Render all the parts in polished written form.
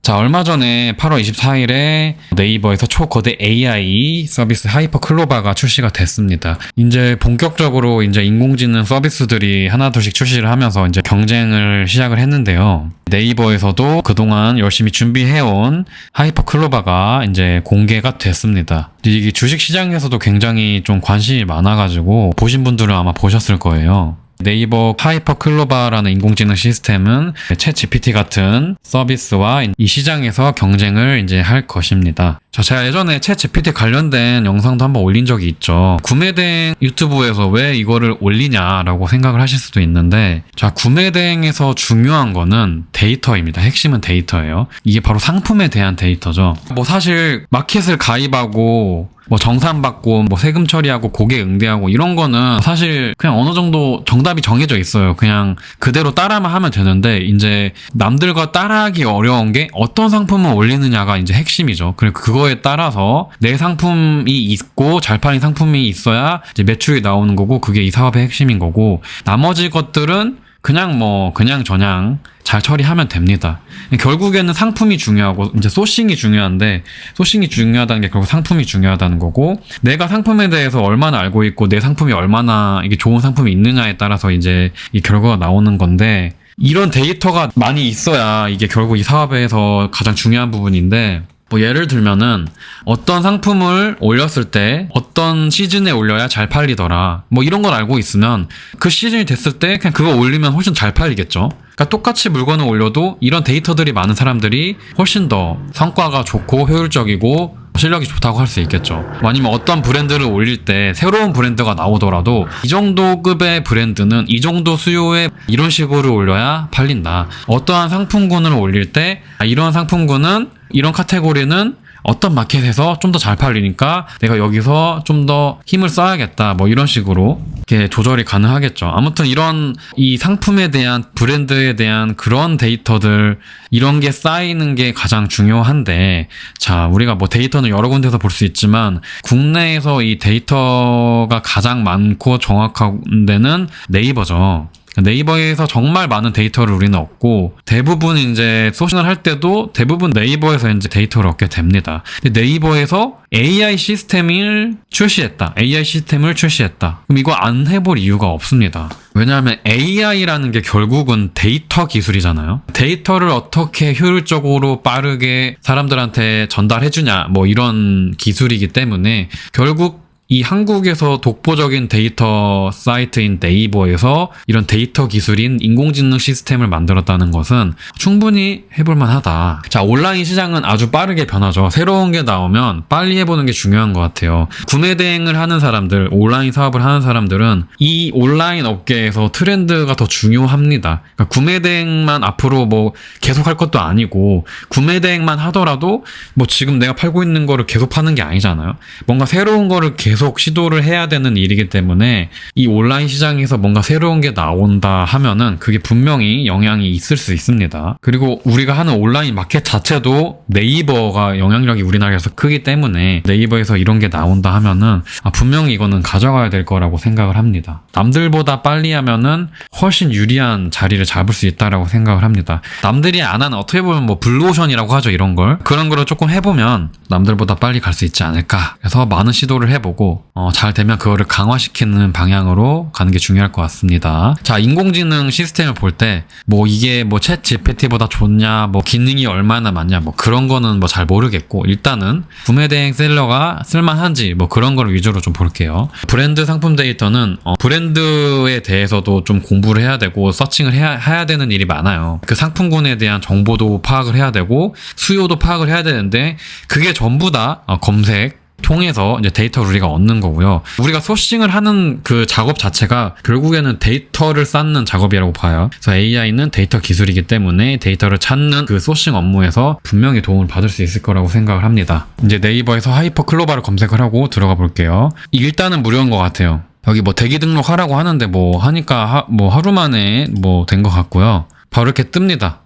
자, 얼마 전에 8월 24일에 네이버에서 초거대 AI 서비스 하이퍼 클로바가 출시가 됐습니다. 이제 본격적으로 이제 인공지능 서비스들이 하나둘씩 출시를 하면서 이제 경쟁을 시작을 했는데요. 네이버에서도 그동안 열심히 준비해온 하이퍼 클로바가 이제 공개가 됐습니다. 이게 주식 시장에서도 굉장히 좀 관심이 많아가지고 보신 분들은 아마 보셨을 거예요. 네이버 하이퍼 클로바라는 인공지능 시스템은 챗 GPT 같은 서비스와 이 시장에서 경쟁을 이제 할 것입니다. 제가 예전에 챗 GPT 관련된 영상도 한번 올린 적이 있죠. 구매대행 유튜브에서 왜 이거를 올리냐라고 생각을 하실 수도 있는데, 자, 구매대행에서 중요한 거는 데이터입니다. 핵심은 데이터예요. 이게 바로 상품에 대한 데이터죠. 뭐 사실 마켓을 가입하고 뭐 정산받고 뭐 세금 처리하고 고객 응대하고 이런 거는 사실 그냥 어느 정도 정답이 정해져 있어요. 그냥 그대로 따라만 하면 되는데, 이제 남들과 따라하기 어려운 게 어떤 상품을 올리느냐가 이제 핵심이죠. 그리고 그거에 따라서 내 상품이 있고 잘 팔린 상품이 있어야 이제 매출이 나오는 거고, 그게 이 사업의 핵심인 거고, 나머지 것들은 그냥 저냥 잘 처리하면 됩니다. 결국에는 상품이 중요하고 이제 소싱이 중요한데, 소싱이 중요하다는 게 결국 상품이 중요하다는 거고, 내가 상품에 대해서 얼마나 알고 있고 내 상품이 얼마나 이게 좋은 상품이 있느냐에 따라서 이제 이 결과가 나오는 건데, 이런 데이터가 많이 있어야 이게 결국 이 사업에서 가장 중요한 부분인데, 뭐 예를 들면은 어떤 상품을 올렸을 때 어떤 시즌에 올려야 잘 팔리더라, 뭐 이런 걸 알고 있으면 그 시즌이 됐을 때 그냥 그거 올리면 훨씬 잘 팔리겠죠. 그러니까 똑같이 물건을 올려도 이런 데이터들이 많은 사람들이 훨씬 더 성과가 좋고 효율적이고 실력이 좋다고 할 수 있겠죠. 아니면 어떤 브랜드를 올릴 때 새로운 브랜드가 나오더라도 이 정도 급의 브랜드는 이 정도 수요에 이런 식으로 올려야 팔린다. 어떠한 상품군을 올릴 때 이런 상품군은 이런 카테고리는 어떤 마켓에서 좀 더 잘 팔리니까 내가 여기서 좀 더 힘을 써야겠다, 뭐 이런 식으로 이렇게 조절이 가능하겠죠. 아무튼 이런 이 상품에 대한, 브랜드에 대한 그런 데이터들, 이런 게 쌓이는 게 가장 중요한데, 자, 우리가 뭐 데이터는 여러 군데서 볼 수 있지만 국내에서 이 데이터가 가장 많고 정확한 데는 네이버죠. 네이버에서 정말 많은 데이터를 우리는 얻고, 대부분 이제 소싱을 할 때도 대부분 네이버에서 이제 데이터를 얻게 됩니다. 근데 네이버에서 AI 시스템을 출시했다. 그럼 이거 안 해볼 이유가 없습니다. 왜냐하면 AI라는 게 결국은 데이터 기술이잖아요. 데이터를 어떻게 효율적으로 빠르게 사람들한테 전달해주냐, 뭐 이런 기술이기 때문에 결국 이 한국에서 독보적인 데이터 사이트인 네이버에서 이런 데이터 기술인 인공지능 시스템을 만들었다는 것은 충분히 해볼만 하다. 자, 온라인 시장은 아주 빠르게 변하죠. 새로운 게 나오면 빨리 해보는 게 중요한 것 같아요. 구매 대행을 하는 사람들, 온라인 사업을 하는 사람들은 이 온라인 업계에서 트렌드가 더 중요합니다. 그러니까 구매 대행만 앞으로 뭐 계속 할 것도 아니고, 구매 대행만 하더라도 뭐 지금 내가 팔고 있는 거를 계속 파는 게 아니잖아요. 뭔가 새로운 거를 계속 시도를 해야 되는 일이기 때문에 이 온라인 시장에서 뭔가 새로운 게 나온다 하면은 그게 분명히 영향이 있을 수 있습니다. 그리고 우리가 하는 온라인 마켓 자체도 네이버가 영향력이 우리나라에서 크기 때문에 네이버에서 이런 게 나온다 하면은 분명히 이거는 가져가야 될 거라고 생각을 합니다. 남들보다 빨리 하면은 훨씬 유리한 자리를 잡을 수 있다라고 생각을 합니다. 남들이 안 하는, 어떻게 보면 뭐 블루오션이라고 하죠, 이런 걸. 그런 거를 조금 해보면 남들보다 빨리 갈 수 있지 않을까. 그래서 많은 시도를 해보고 잘 되면 그거를 강화시키는 방향으로 가는 게 중요할 것 같습니다. 자, 인공지능 시스템을 볼 때 뭐 이게 뭐 챗 GPT보다 좋냐, 뭐 기능이 얼마나 많냐, 뭐 그런 거는 뭐 잘 모르겠고, 일단은 구매 대행 셀러가 쓸만한지 뭐 그런 걸 위주로 좀 볼게요. 브랜드 상품 데이터는 브랜드에 대해서도 좀 공부를 해야 되고 서칭을 해야 되는 일이 많아요. 그 상품군에 대한 정보도 파악을 해야 되고 수요도 파악을 해야 되는데, 그게 전부 다 검색 통해서 이제 데이터를 우리가 얻는 거고요. 우리가 소싱을 하는 그 작업 자체가 결국에는 데이터를 쌓는 작업이라고 봐요. 그래서 AI는 데이터 기술이기 때문에 데이터를 찾는 그 소싱 업무에서 분명히 도움을 받을 수 있을 거라고 생각을 합니다. 이제 네이버에서 하이퍼 클로바를 검색을 하고 들어가 볼게요. 일단은 무료인 것 같아요. 여기 뭐 대기 등록하라고 하는데 뭐 하니까 뭐 하루 만에 뭐 된 것 같고요. 바로 이렇게 뜹니다.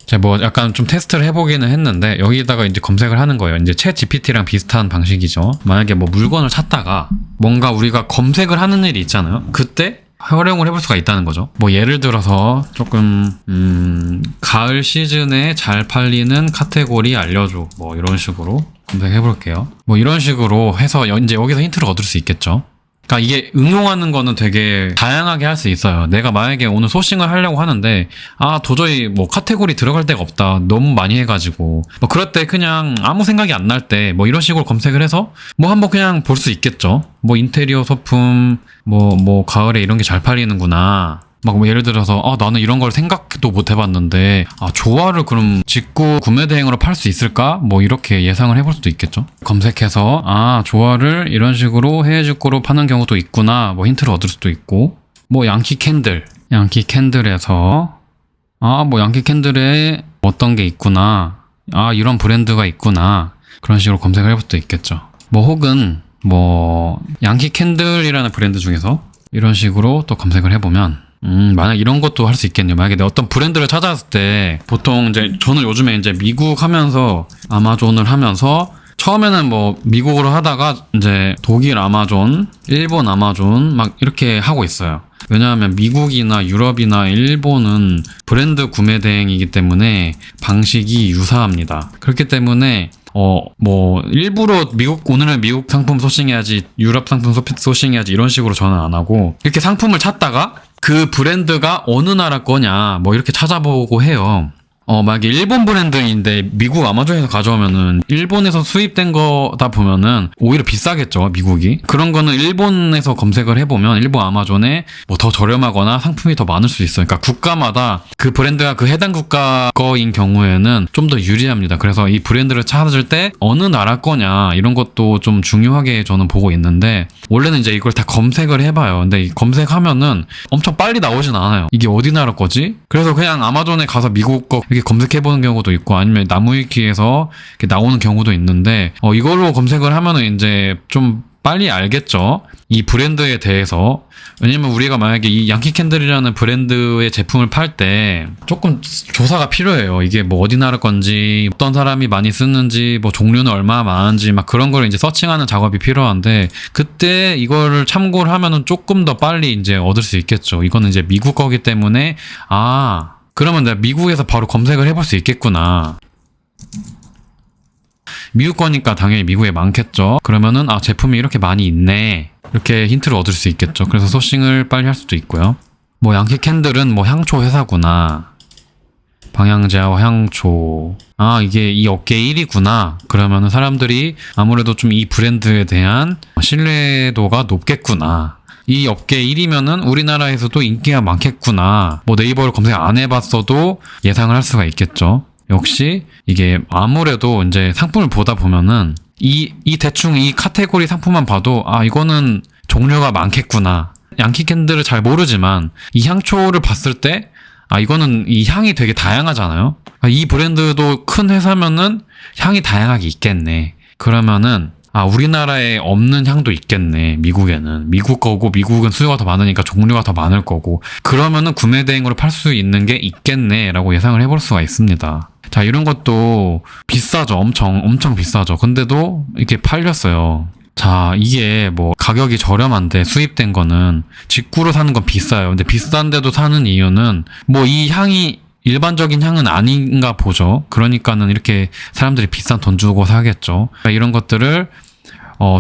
제가 뭐 약간 좀 테스트를 해보기는 했는데, 여기다가 이제 검색을 하는 거예요. 이제 챗 GPT랑 비슷한 방식이죠. 만약에 뭐 물건을 찾다가 뭔가 우리가 검색을 하는 일이 있잖아요. 그때 활용을 해볼 수가 있다는 거죠. 뭐 예를 들어서 조금 가을 시즌에 잘 팔리는 카테고리 알려줘, 뭐 이런 식으로 검색해 볼게요. 뭐 이런 식으로 해서 이제 여기서 힌트를 얻을 수 있겠죠. 그러니까 이게 응용하는 거는 되게 다양하게 할 수 있어요. 내가 만약에 오늘 소싱을 하려고 하는데 도저히 뭐 카테고리 들어갈 데가 없다, 너무 많이 해가지고 뭐 그럴 때 그냥 아무 생각이 안 날 때 뭐 이런 식으로 검색을 해서 뭐 한번 그냥 볼 수 있겠죠. 뭐 인테리어 소품 뭐 가을에 이런 게 잘 팔리는구나, 막 뭐 예를 들어서 나는 이런 걸 생각도 못 해봤는데 조화를 그럼 직구 구매 대행으로 팔 수 있을까? 뭐 이렇게 예상을 해볼 수도 있겠죠. 검색해서 조화를 이런 식으로 해외 직구로 파는 경우도 있구나, 뭐 힌트를 얻을 수도 있고, 뭐 양키 캔들에서 뭐 양키 캔들에 어떤 게 있구나, 이런 브랜드가 있구나, 그런 식으로 검색을 해볼 수도 있겠죠. 뭐 혹은 뭐 양키 캔들이라는 브랜드 중에서 이런 식으로 또 검색을 해보면 만약 이런 것도 할 수 있겠네요. 만약에 내가 어떤 브랜드를 찾았을 때, 보통 이제 저는 요즘에 이제 미국 하면서 아마존을 하면서 처음에는 뭐 미국으로 하다가 이제 독일 아마존, 일본 아마존 막 이렇게 하고 있어요. 왜냐하면 미국이나 유럽이나 일본은 브랜드 구매 대행이기 때문에 방식이 유사합니다. 그렇기 때문에 뭐 일부러 오늘은 미국 상품 소싱해야지, 유럽 상품 소싱해야지 이런 식으로 저는 안 하고, 이렇게 상품을 찾다가 그 브랜드가 어느 나라 거냐 뭐 이렇게 찾아보고 해요. 만약에 일본 브랜드인데 미국 아마존에서 가져오면은 일본에서 수입된 거다 보면은 오히려 비싸겠죠, 미국이. 그런 거는 일본에서 검색을 해보면 일본 아마존에 뭐 더 저렴하거나 상품이 더 많을 수 있어요. 그러니까 국가마다 그 브랜드가 그 해당 국가 거인 경우에는 좀 더 유리합니다. 그래서 이 브랜드를 찾을 때 어느 나라 거냐 이런 것도 좀 중요하게 저는 보고 있는데, 원래는 이제 이걸 다 검색을 해봐요. 근데 검색하면은 엄청 빨리 나오진 않아요. 이게 어디 나라 거지? 그래서 그냥 아마존에 가서 미국 거 이렇게 검색해보는 경우도 있고, 아니면 나무위키에서 이렇게 나오는 경우도 있는데, 이걸로 검색을 하면은 이제 좀 빨리 알겠죠, 이 브랜드에 대해서. 왜냐면 우리가 만약에 이 양키 캔들이라는 브랜드의 제품을 팔 때 조금 조사가 필요해요. 이게 뭐 어디 나라 건지, 어떤 사람이 많이 쓰는지, 뭐 종류는 얼마나 많은지 막 그런 걸 이제 서칭하는 작업이 필요한데, 그때 이거를 참고를 하면은 조금 더 빨리 이제 얻을 수 있겠죠. 이거는 이제 미국 거기 때문에 그러면 내가 미국에서 바로 검색을 해볼 수 있겠구나. 미국 거니까 당연히 미국에 많겠죠. 그러면은 제품이 이렇게 많이 있네, 이렇게 힌트를 얻을 수 있겠죠. 그래서 소싱을 빨리 할 수도 있고요. 뭐 양키 캔들은 뭐 향초 회사구나, 방향제와 향초, 이게 이 업계 1위구나, 그러면은 사람들이 아무래도 좀 이 브랜드에 대한 신뢰도가 높겠구나, 이 업계 1위면은 우리나라에서도 인기가 많겠구나, 뭐 네이버를 검색 안 해봤어도 예상을 할 수가 있겠죠. 역시 이게 아무래도 이제 상품을 보다 보면은 대충 이 카테고리 상품만 봐도 이거는 종류가 많겠구나. 양키 캔들을 잘 모르지만 이 향초를 봤을 때 이거는 이 향이 되게 다양하잖아요. 이 브랜드도 큰 회사면은 향이 다양하게 있겠네. 그러면은 우리나라에 없는 향도 있겠네, 미국에는. 미국 거고, 미국은 수요가 더 많으니까 종류가 더 많을 거고, 그러면은 구매 대행으로 팔 수 있는 게 있겠네 라고 예상을 해볼 수가 있습니다. 자, 이런 것도 비싸죠. 엄청 비싸죠. 근데도 이렇게 팔렸어요. 자, 이게 뭐 가격이 저렴한데 수입된 거는, 직구로 사는 건 비싸요. 근데 비싼데도 사는 이유는 뭐 이 향이 일반적인 향은 아닌가 보죠. 그러니까는 이렇게 사람들이 비싼 돈 주고 사겠죠. 그러니까 이런 것들을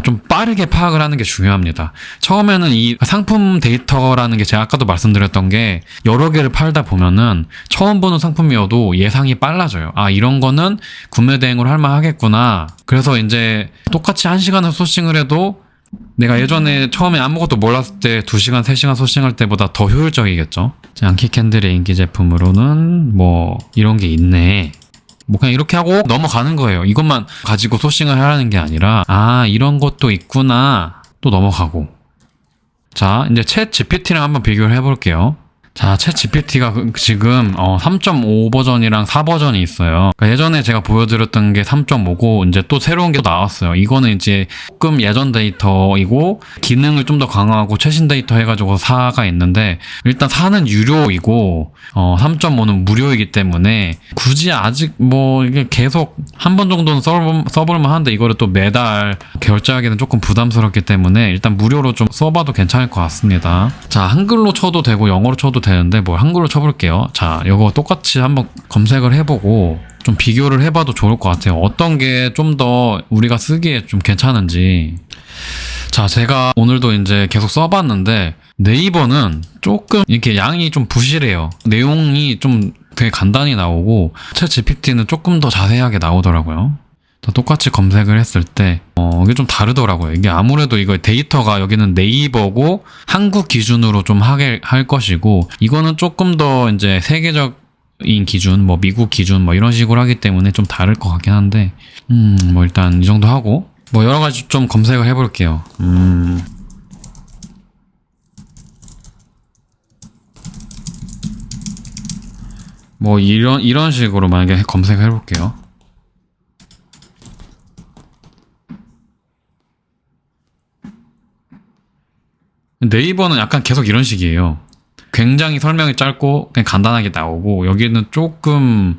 좀 빠르게 파악을 하는 게 중요합니다. 처음에는 이 상품 데이터라는 게 제가 아까도 말씀드렸던 게, 여러 개를 팔다 보면은 처음 보는 상품이어도 예상이 빨라져요. 이런 거는 구매 대행으로 할 만하겠구나. 그래서 이제 똑같이 1시간을 소싱을 해도 내가 예전에 처음에 아무것도 몰랐을 때 2시간, 3시간 소싱할 때보다 더 효율적이겠죠. 양키 캔들의 인기 제품으로는 뭐 이런 게 있네, 뭐 그냥 이렇게 하고 넘어가는 거예요. 이것만 가지고 소싱을 하라는 게 아니라 이런 것도 있구나, 또 넘어가고. 자, 이제 챗 GPT랑 한번 비교를 해볼게요. 자, 챗 GPT가 지금 3.5 버전이랑 4 버전이 있어요. 그러니까 예전에 제가 보여드렸던 게 3.5고 이제 또 새로운 게 나왔어요. 이거는 이제 조금 예전 데이터이고 기능을 좀 더 강화하고 최신 데이터 해가지고 4가 있는데 일단 4는 유료이고 3.5는 무료이기 때문에 굳이 아직 뭐 이게 계속 한 번 정도는 써볼만 한데 이거를 또 매달 결제하기는 조금 부담스럽기 때문에 일단 무료로 좀 써봐도 괜찮을 것 같습니다. 자, 한글로 쳐도 되고 영어로 쳐도 되는데 뭐 한글로 쳐볼게요. 자, 이거 똑같이 한번 검색을 해보고 좀 비교를 해봐도 좋을 것 같아요. 어떤 게 좀 더 우리가 쓰기에 좀 괜찮은지. 자, 제가 오늘도 이제 계속 써봤는데 네이버는 조금 이렇게 양이 좀 부실해요. 내용이 좀 되게 간단히 나오고 챗 GPT는 조금 더 자세하게 나오더라고요. 똑같이 검색을 했을 때 이게 좀 다르더라고요. 이게 아무래도 이거 데이터가 여기는 네이버고 한국 기준으로 좀 하게 할 것이고 이거는 조금 더 이제 세계적인 기준, 뭐 미국 기준 뭐 이런 식으로 하기 때문에 좀 다를 것 같긴 한데 뭐 일단 이 정도 하고 뭐 여러 가지 좀 검색을 해볼게요. 뭐 이런 식으로 만약에 검색을 해볼게요. 네이버는 약간 계속 이런 식이에요. 굉장히 설명이 짧고 그냥 간단하게 나오고 여기는 조금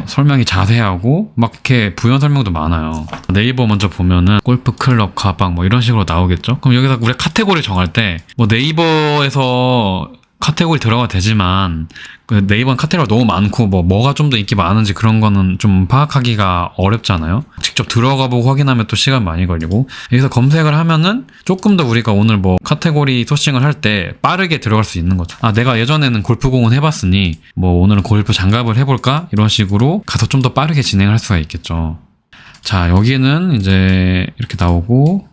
설명이 자세하고 막 이렇게 부연 설명도 많아요. 네이버 먼저 보면은 골프 클럽 가방 뭐 이런 식으로 나오겠죠. 그럼 여기서 우리가 카테고리 정할 때 뭐 네이버에서 카테고리 들어가 되지만 그 네이버는 카테고리가 너무 많고 뭐가 좀 더 인기 많은지 그런 거는 좀 파악하기가 어렵잖아요. 직접 들어가 보고 확인하면 또 시간 많이 걸리고 여기서 검색을 하면은 조금 더 우리가 오늘 뭐 카테고리 소싱을 할 때 빠르게 들어갈 수 있는 거죠. 아, 내가 예전에는 골프공은 해봤으니 뭐 오늘은 골프 장갑을 해볼까? 이런 식으로 가서 좀 더 빠르게 진행할 수가 있겠죠. 자, 여기는 이제 이렇게 나오고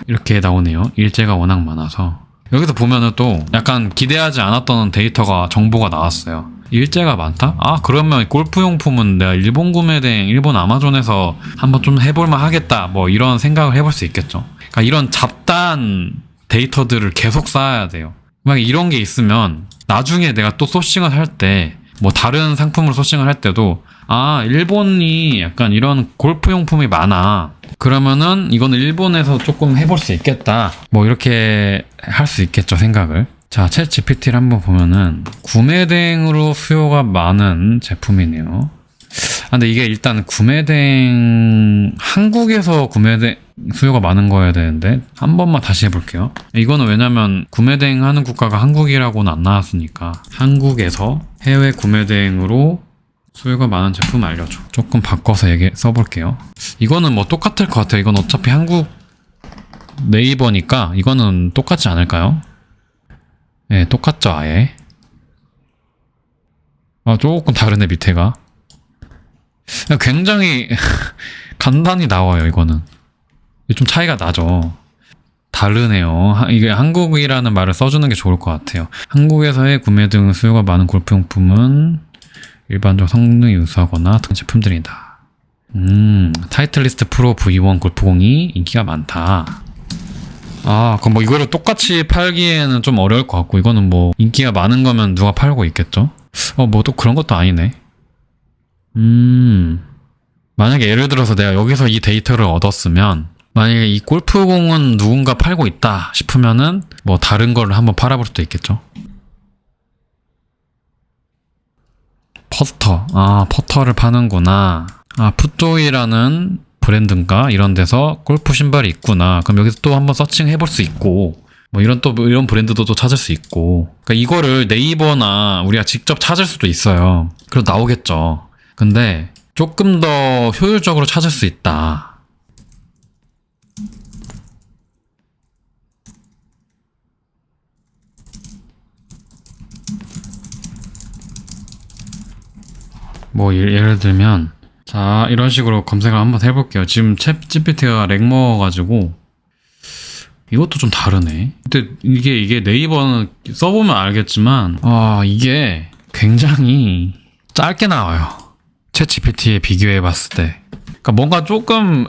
이렇게 나오네요. 일제가 워낙 많아서 여기서 보면은 또 약간 기대하지 않았던 데이터가 정보가 나왔어요. 일제가 많다? 아, 그러면 골프용품은 내가 일본 구매된 일본 아마존에서 한번 좀 해볼만 하겠다 뭐 이런 생각을 해볼 수 있겠죠. 그러니까 이런 잡다한 데이터들을 계속 쌓아야 돼요. 막 이런 게 있으면 나중에 내가 또 소싱을 할 때 뭐 다른 상품으로 소싱을 할 때도 아, 일본이 약간 이런 골프용품이 많아. 그러면은 이거는 일본에서 조금 해볼 수 있겠다. 뭐 이렇게 할 수 있겠죠, 생각을. 자, 챗 GPT를 한번 보면은 구매 대행으로 수요가 많은 제품이네요. 아, 근데 이게 일단 구매 대행 한국에서 구매 대행 수요가 많은 거여야 되는데 한 번만 다시 해볼게요. 이거는 왜냐면 구매 대행 하는 국가가 한국이라고는 안 나왔으니까 한국에서 해외 구매 대행으로 수요가 많은 제품 알려줘. 조금 바꿔서 써볼게요. 이거는 뭐 똑같을 것 같아요. 이건 어차피 한국 네이버니까 이거는 똑같지 않을까요? 네, 똑같죠, 아예. 아, 조금 다르네, 밑에가. 굉장히 간단히 나와요, 이거는. 좀 차이가 나죠. 다르네요. 이게 한국이라는 말을 써주는 게 좋을 것 같아요. 한국에서의 구매 등 수요가 많은 골프용품은 일반적 성능이 우수하거나 등 제품들이다. 타이틀리스트 프로 V1 골프공이 인기가 많다. 아, 그럼 뭐 이거를 똑같이 팔기에는 좀 어려울 것 같고 이거는 뭐 인기가 많은 거면 누가 팔고 있겠죠? 뭐 또 그런 것도 아니네. 만약에 예를 들어서 내가 여기서 이 데이터를 얻었으면 만약에 이 골프공은 누군가 팔고 있다 싶으면은 뭐 다른 걸 한번 팔아볼 수도 있겠죠. 퍼터. 아, 퍼터를 파는구나. 아, 풋조이라는 브랜드인가? 이런 데서 골프 신발이 있구나. 그럼 여기서 또 한번 서칭 해볼 수 있고, 뭐 이런 브랜드도 또 찾을 수 있고. 그러니까 이거를 네이버나 우리가 직접 찾을 수도 있어요. 그래도 나오겠죠. 근데 조금 더 효율적으로 찾을 수 있다. 뭐 예를 들면 자, 이런 식으로 검색을 한번 해볼게요. 지금 챗 GPT가 렉 먹어가지고 이것도 좀 다르네. 근데 이게 네이버는 써보면 알겠지만 이게 굉장히 짧게 나와요. 챗 GPT에 비교해봤을 때. 그러니까 뭔가 조금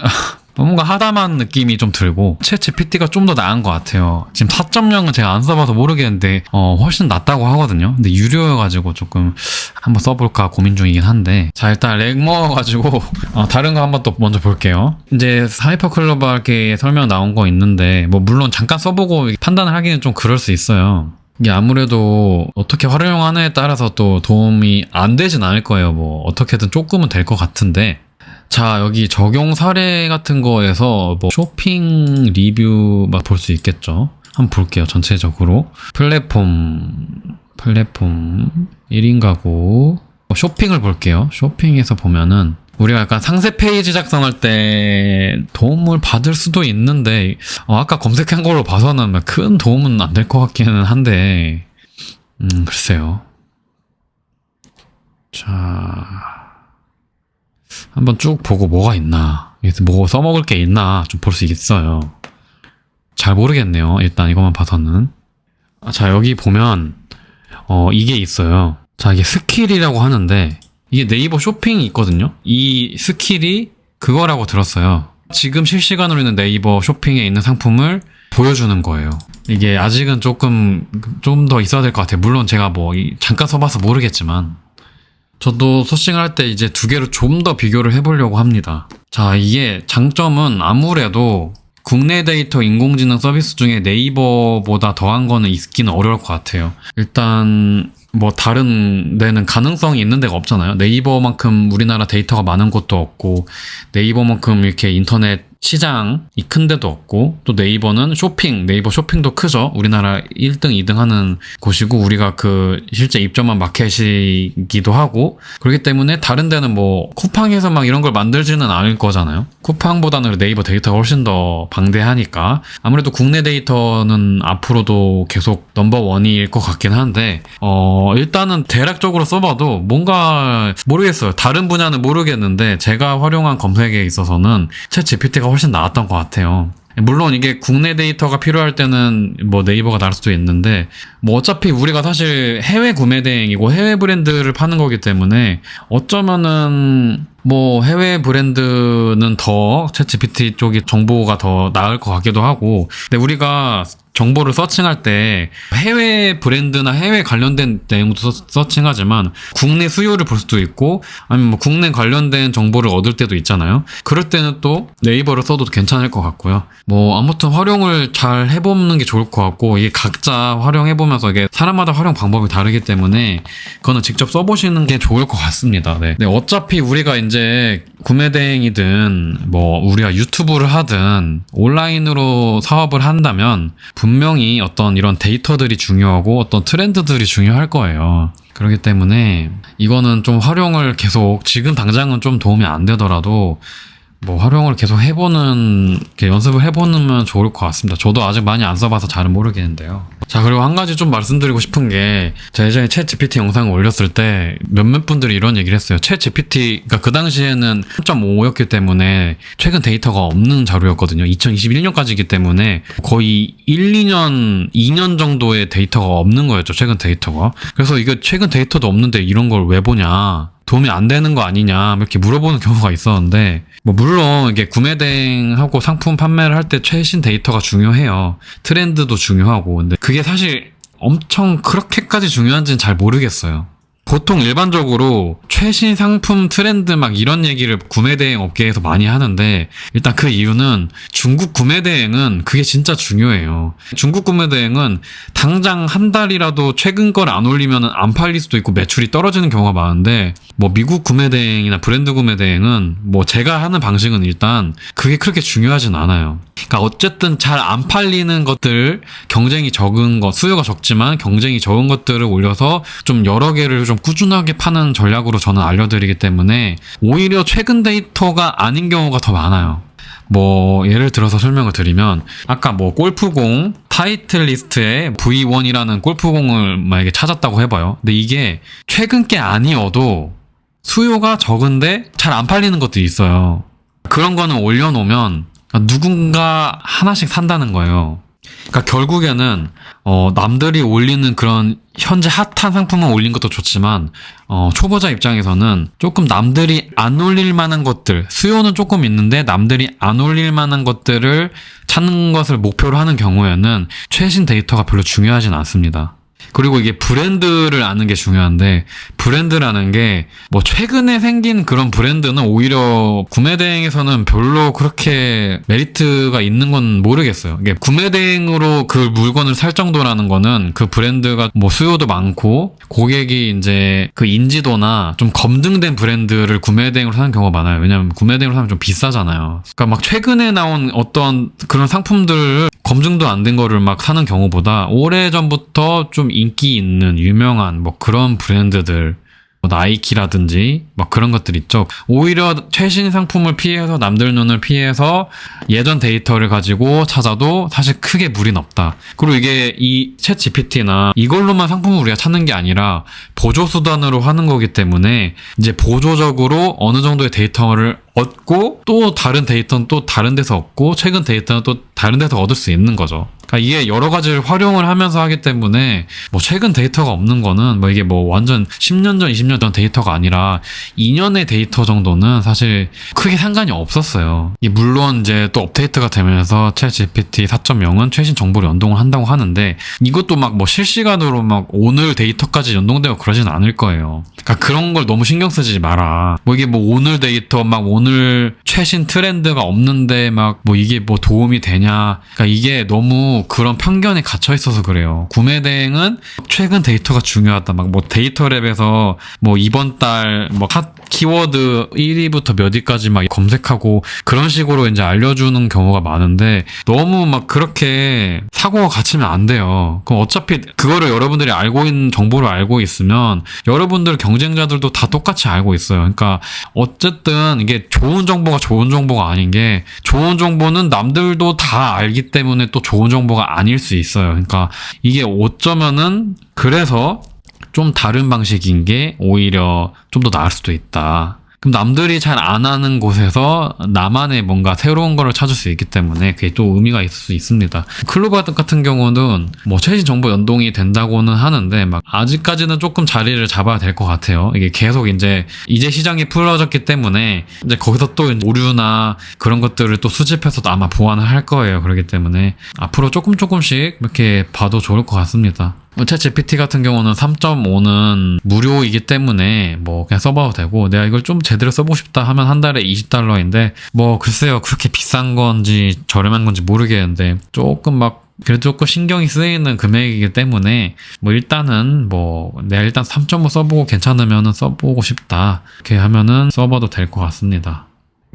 뭔가 하다만 느낌이 좀 들고 챗GPT가 좀 더 나은 것 같아요. 지금 4.0은 제가 안 써봐서 모르겠는데 훨씬 낫다고 하거든요. 근데 유료여가지고 조금 한번 써볼까 고민 중이긴 한데, 자 일단 렉 먹어가지고 다른 거 한번 또 먼저 볼게요. 이제 하이퍼 글로벌게 설명 나온 거 있는데 뭐 물론 잠깐 써보고 판단을 하기는 좀 그럴 수 있어요. 이게 아무래도 어떻게 활용하느냐에 따라서 또 도움이 안 되진 않을 거예요. 뭐 어떻게든 조금은 될 것 같은데, 자 여기 적용 사례 같은 거에서 뭐 쇼핑 리뷰 막 볼 수 있겠죠. 한번 볼게요. 전체적으로 플랫폼 1인 가구 쇼핑을 볼게요. 쇼핑에서 보면은 우리가 약간 상세 페이지 작성할 때 도움을 받을 수도 있는데 아까 검색한 걸로 봐서는 큰 도움은 안 될 것 같기는 한데 글쎄요. 자 한번 쭉 보고 뭐가 있나, 뭐 써먹을 게 있나 좀 볼 수 있어요. 잘 모르겠네요. 일단 이것만 봐서는. 자 여기 보면 이게 있어요. 자 이게 스킬이라고 하는데 이게 네이버 쇼핑이 있거든요. 이 스킬이 그거라고 들었어요. 지금 실시간으로 있는 네이버 쇼핑에 있는 상품을 보여주는 거예요. 이게 아직은 좀 더 있어야 될 것 같아요. 물론 제가 뭐 잠깐 써봐서 모르겠지만 저도 소싱을 할 때 이제 두 개를 좀 더 비교를 해보려고 합니다. 자, 이게 장점은 아무래도 국내 데이터 인공지능 서비스 중에 네이버보다 더한 거는 있기는 어려울 것 같아요. 일단 뭐 다른 데는 가능성이 있는 데가 없잖아요. 네이버만큼 우리나라 데이터가 많은 곳도 없고, 네이버만큼 이렇게 인터넷 시장이 큰 데도 없고, 또 네이버는 네이버 쇼핑도 크죠. 우리나라 1등, 2등 하는 곳이고, 우리가 실제 입점한 마켓이기도 하고, 그렇기 때문에 다른 데는 뭐 쿠팡에서 막 이런 걸 만들지는 않을 거잖아요. 쿠팡보다는 네이버 데이터가 훨씬 더 방대하니까 아무래도 국내 데이터는 앞으로도 계속 넘버원일 것 같긴 한데 일단은 대략적으로 써봐도 뭔가 모르겠어요. 다른 분야는 모르겠는데 제가 활용한 검색에 있어서는 챗 GPT가 훨씬 나았던 것 같아요. 물론 이게 국내 데이터가 필요할 때는 뭐 네이버가 나을 수도 있는데, 뭐 어차피 우리가 사실 해외 구매 대행이고 해외 브랜드를 파는 거기 때문에 어쩌면은 뭐 해외 브랜드는 더 챗GPT 쪽이 정보가 더 나을 것 같기도 하고, 근데 우리가 정보를 서칭할 때 해외 브랜드나 해외 관련된 내용도 서칭하지만 국내 수요를 볼 수도 있고, 아니면 뭐 국내 관련된 정보를 얻을 때도 있잖아요. 그럴 때는 또 네이버를 써도 괜찮을 것 같고요. 뭐 아무튼 활용을 잘 해보는 게 좋을 것 같고, 이게 각자 활용해보면서 이게 사람마다 활용 방법이 다르기 때문에 그거는 직접 써보시는 게 좋을 것 같습니다. 네. 어차피 우리가 이제 구매 대행이든 뭐 우리가 유튜브를 하든 온라인으로 사업을 한다면 분명히 어떤 이런 데이터들이 중요하고 어떤 트렌드들이 중요할 거예요. 그렇기 때문에 이거는 좀 활용을 계속, 지금 당장은 좀 도움이 안 되더라도 뭐 활용을 계속 이렇게 연습을 해보면 좋을 것 같습니다. 저도 아직 많이 안 써봐서 잘은 모르겠는데요. 자, 그리고 한 가지 좀 말씀드리고 싶은 게, 제가 예전에 챗 GPT 영상을 올렸을 때 몇몇 분들이 이런 얘기를 했어요. 챗 GPT가 그 당시에는 3.5였기 때문에 최근 데이터가 없는 자료였거든요. 2021년까지이기 때문에 거의 2년 정도의 데이터가 없는 거였죠. 최근 데이터가. 그래서 이게 최근 데이터도 없는데 이런 걸 왜 보냐, 도움이 안 되는 거 아니냐 이렇게 물어보는 경우가 있었는데, 뭐 물론 이게 구매 대행하고 상품 판매를 할 때 최신 데이터가 중요해요. 트렌드도 중요하고. 근데 그게 사실 엄청 그렇게까지 중요한지는 잘 모르겠어요. 보통 일반적으로 최신 상품 트렌드 막 이런 얘기를 구매 대행 업계에서 많이 하는데, 일단 그 이유는 중국 구매 대행은 그게 진짜 중요해요. 중국 구매 대행은 당장 한 달이라도 최근 걸 안 올리면 안 팔릴 수도 있고 매출이 떨어지는 경우가 많은데, 뭐 미국 구매 대행이나 브랜드 구매 대행은 뭐 제가 하는 방식은 일단 그게 그렇게 중요하진 않아요. 그러니까 어쨌든 잘 안 팔리는 것들, 경쟁이 적은 것, 수요가 적지만 경쟁이 적은 것들을 올려서 좀 여러 개를 좀 꾸준하게 파는 전략으로 저는 알려드리기 때문에 오히려 최근 데이터가 아닌 경우가 더 많아요. 뭐 예를 들어서 설명을 드리면, 아까 뭐 골프공 타이틀 리스트에 V1이라는 골프공을 만약에 찾았다고 해봐요. 근데 이게 최근 게 아니어도 수요가 적은데 잘 안 팔리는 것들이 있어요. 그런 거는 올려놓으면 누군가 하나씩 산다는 거예요. 그러니까 결국에는 남들이 올리는 그런 현재 핫한 상품을 올린 것도 좋지만 초보자 입장에서는 조금 남들이 안 올릴 만한 것들, 수요는 조금 있는데 남들이 안 올릴 만한 것들을 찾는 것을 목표로 하는 경우에는 최신 데이터가 별로 중요하진 않습니다. 그리고 이게 브랜드를 아는 게 중요한데, 브랜드라는 게 뭐 최근에 생긴 그런 브랜드는 오히려 구매 대행에서는 별로 그렇게 메리트가 있는 건 모르겠어요. 이게 구매 대행으로 그 물건을 살 정도라는 거는 그 브랜드가 뭐 수요도 많고 고객이 이제 그 인지도나 좀 검증된 브랜드를 구매 대행으로 사는 경우가 많아요. 왜냐면 구매 대행으로 사면 좀 비싸잖아요. 그러니까 막 최근에 나온 어떤 그런 상품들을 검증도 안 된 거를 막 사는 경우보다 오래전부터 좀 인기 있는 유명한 뭐 그런 브랜드들, 뭐 나이키라든지 막 그런 것들 있죠. 오히려 최신 상품을 피해서 남들 눈을 피해서 예전 데이터를 가지고 찾아도 사실 크게 무리는 없다. 그리고 이게 이 챗 GPT나 이걸로만 상품을 우리가 찾는 게 아니라 보조 수단으로 하는 거기 때문에 이제 보조적으로 어느 정도의 데이터를 얻고 또 다른 데이터는 또 다른 데서 얻고 최근 데이터는 또 다른 데서 얻을 수 있는 거죠. 그러니까 이게 여러 가지를 활용을 하면서 하기 때문에 뭐 최근 데이터가 없는 거는 뭐 이게 뭐 완전 10년 전, 20년 전 데이터가 아니라 2년의 데이터 정도는 사실 크게 상관이 없었어요. 물론 이제 또 업데이트가 되면서 챗 GPT 4.0은 최신 정보를 연동을 한다고 하는데 이것도 막 뭐 실시간으로 막 오늘 데이터까지 연동되고 그러진 않을 거예요. 그러니까 그런 걸 너무 신경 쓰지 마라. 뭐 이게 뭐 오늘 데이터 막 오늘 최신 트렌드가 없는데 막 뭐 이게 뭐 도움이 되냐. 그러니까 이게 너무 그런 편견에 갇혀 있어서 그래요. 구매 대행은 최근 데이터가 중요하다. 막 뭐 데이터랩에서 뭐 이번 달 뭐 핫 키워드 1위부터 몇 위까지 막 검색하고 그런 식으로 이제 알려주는 경우가 많은데 너무 막 그렇게 사고가 갇히면 안 돼요. 그럼 어차피 그거를 여러분들이 알고 있는 정보를 알고 있으면 여러분들 경쟁자들도 다 똑같이 알고 있어요. 그러니까 어쨌든 이게 좋은 정보가 좋은 정보가 아닌 게 좋은 정보는 남들도 다 알기 때문에 또 좋은 정보가 아닐 수 있어요. 그러니까 이게 어쩌면은 그래서 좀 다른 방식인 게 오히려 좀 더 나을 수도 있다. 그럼 남들이 잘 안 하는 곳에서 나만의 뭔가 새로운 거를 찾을 수 있기 때문에 그게 또 의미가 있을 수 있습니다. 클로바 같은 경우는 뭐 최신 정보 연동이 된다고는 하는데 막 아직까지는 조금 자리를 잡아야 될 것 같아요. 이게 계속 이제 시장이 풀어졌기 때문에 이제 거기서 또 오류나 그런 것들을 또 수집해서 아마 보완을 할 거예요. 그렇기 때문에 앞으로 조금씩 이렇게 봐도 좋을 것 같습니다. 챗 GPT 같은 경우는 3.5는 무료이기 때문에 뭐 그냥 써봐도 되고 내가 이걸 좀 제대로 써보고 싶다 하면 한 달에 $20인데 뭐 글쎄요 그렇게 비싼 건지 저렴한 건지 모르겠는데 조금 막 그래도 조금 신경이 쓰이는 금액이기 때문에 뭐 일단은 뭐 내가 일단 3.5 써보고 괜찮으면은 써보고 싶다 이렇게 하면은 써봐도 될 것 같습니다.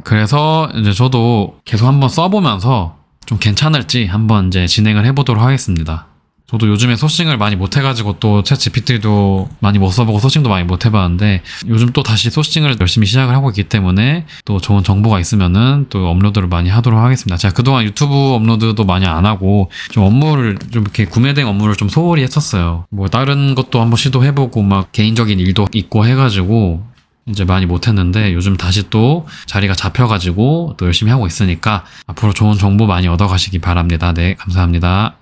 그래서 이제 저도 계속 한번 써보면서 좀 괜찮을지 한번 이제 진행을 해보도록 하겠습니다. 저도 요즘에 소싱을 많이 못해가지고 또 챗 GPT도 많이 못 써보고 소싱도 많이 못해봤는데 요즘 또 다시 소싱을 열심히 시작을 하고 있기 때문에 또 좋은 정보가 있으면은 또 업로드를 많이 하도록 하겠습니다. 제가 그동안 유튜브 업로드도 많이 안 하고 좀 업무를 좀 이렇게 구매된 업무를 좀 소홀히 했었어요. 뭐 다른 것도 한번 시도해보고 막 개인적인 일도 있고 해가지고 이제 많이 못했는데 요즘 다시 또 자리가 잡혀가지고 또 열심히 하고 있으니까 앞으로 좋은 정보 많이 얻어가시기 바랍니다. 네, 감사합니다.